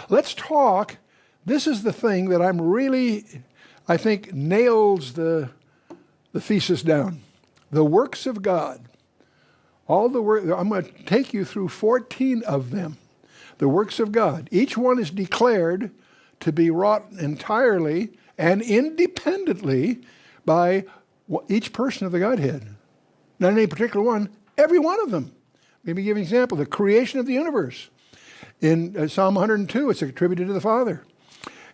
Let's talk. This is the thing that I think nails the thesis down. The works of God. All the work, I'm going to take you through 14 of them. The works of God. Each one is declared to be wrought entirely and independently by each person of the Godhead. Not any particular one, every one of them. Let me give you an example. The creation of the universe. In Psalm 102, it's attributed to the Father.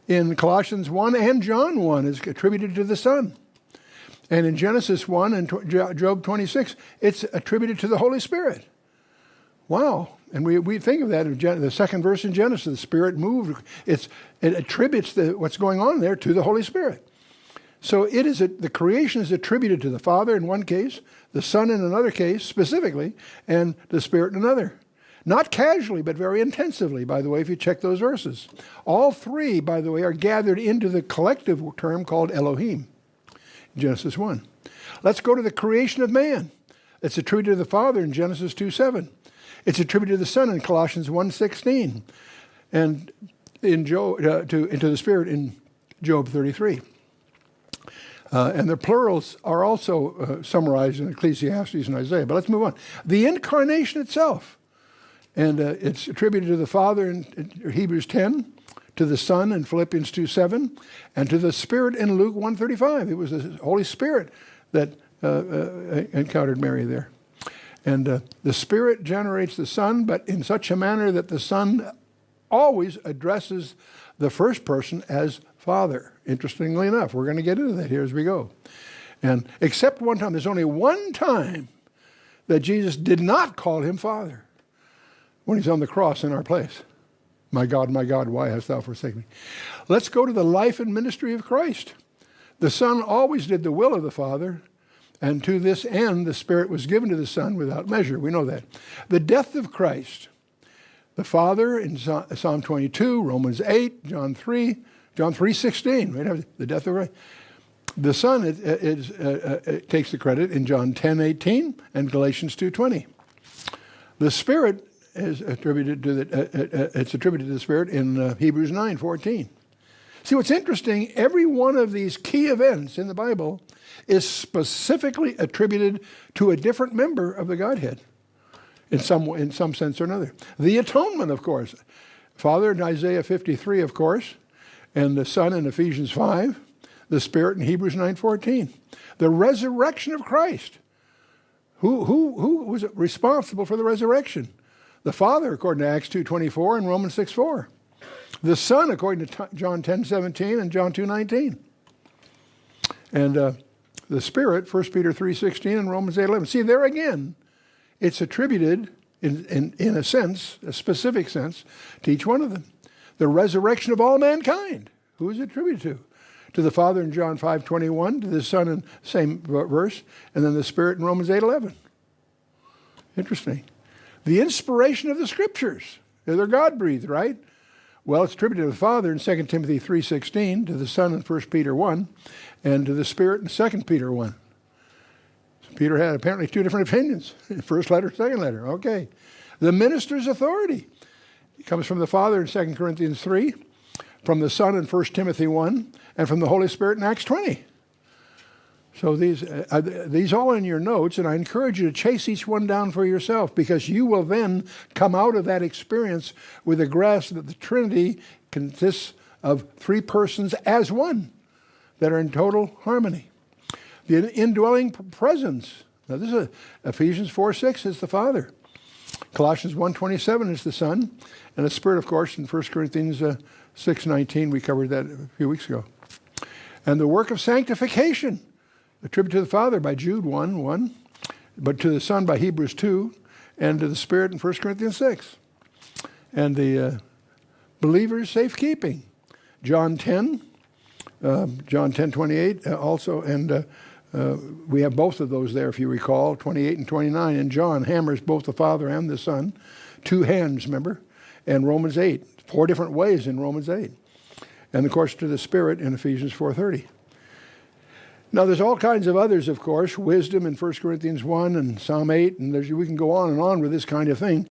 In Colossians 1 and John 1, it's attributed to the Son. And in Genesis 1 and Job 26, it's attributed to the Holy Spirit. Wow. And we think of that in the second verse in Genesis, the Spirit moved. It attributes what's going on there to the Holy Spirit. So the creation is attributed to the Father in one case, the Son in another case specifically, and the Spirit in another. Not casually, but very intensively, by the way, if you check those verses. All three, by the way, are gathered into the collective term called Elohim, in Genesis 1. Let's go to the creation of man. It's attributed to the Father in Genesis 2:7. It's attributed to the Son in Colossians 1:16, and into the Spirit in Job 33. And the plurals are also summarized in Ecclesiastes and Isaiah. But let's move on. The incarnation itself. And it's attributed to the Father in Hebrews 10, to the Son in Philippians 2:7, and to the Spirit in Luke 1:35. It was the Holy Spirit that encountered Mary there. And the Spirit generates the Son, but in such a manner that the Son always addresses the first person as Father. Interestingly enough, we're going to get into that here as we go. And except one time, there's only one time that Jesus did not call him Father, when he's on the cross in our place. My God, why hast thou forsaken me? Let's go to the life and ministry of Christ. The Son always did the will of the Father, and to this end the Spirit was given to the Son without measure. We know that. The death of Christ. The Father in Psalm 22, Romans 8, John 3:16. Right? The death of Christ. The Son it takes the credit in John 10:18 and Galatians 2:20. The Spirit is attributed to the Spirit in Hebrews 9:14. See, what's interesting, every one of these key events in the Bible is specifically attributed to a different member of the Godhead in some sense or another. The atonement, of course. Father in Isaiah 53, of course, and the Son in Ephesians 5, the Spirit in Hebrews 9:14. The resurrection of Christ. Who was responsible for the resurrection? The Father, according to Acts 2:24 and Romans 6:4. The Son, according to John 10:17 and John 2:19. And the Spirit, 1 Peter 3:16 and Romans 8:11. See, there again, it's attributed in a sense, a specific sense, to each one of them. The resurrection of all mankind. Who is it attributed to? To the Father in John 5:21, to the Son in the same verse, and then the Spirit in Romans 8:11. Interesting. The inspiration of the Scriptures. They're God-breathed, right? Well, it's attributed to the Father in 2 Timothy 3:16, to the Son in 1 Peter 1, and to the Spirit in 2 Peter 1. So Peter had apparently two different opinions. First letter, second letter. Okay. The minister's authority. It comes from the Father in 2 Corinthians 3, from the Son in 1 Timothy 1, and from the Holy Spirit in Acts 20. So these all in your notes, and I encourage you to chase each one down for yourself, because you will then come out of that experience with a grasp that the Trinity consists of three persons as one that are in total harmony. The indwelling presence. Now this is Ephesians 4:6 is the Father. Colossians 1:27 is the Son, and the Spirit, of course, in 1 Corinthians 6:19. We covered that a few weeks ago. And the work of sanctification. Attributed to the Father by Jude 1:1, but to the Son by Hebrews 2, and to the Spirit in 1 Corinthians 6. And the believer's safekeeping, John 10:28 also, and we have both of those there, if you recall, 28 and 29. And John hammers both the Father and the Son, two hands, remember? And Romans 8, 4 different ways in Romans 8. And, of course, to the Spirit in Ephesians 4:30. Now, there's all kinds of others, of course, wisdom in 1 Corinthians 1 and Psalm 8, and we can go on and on with this kind of thing.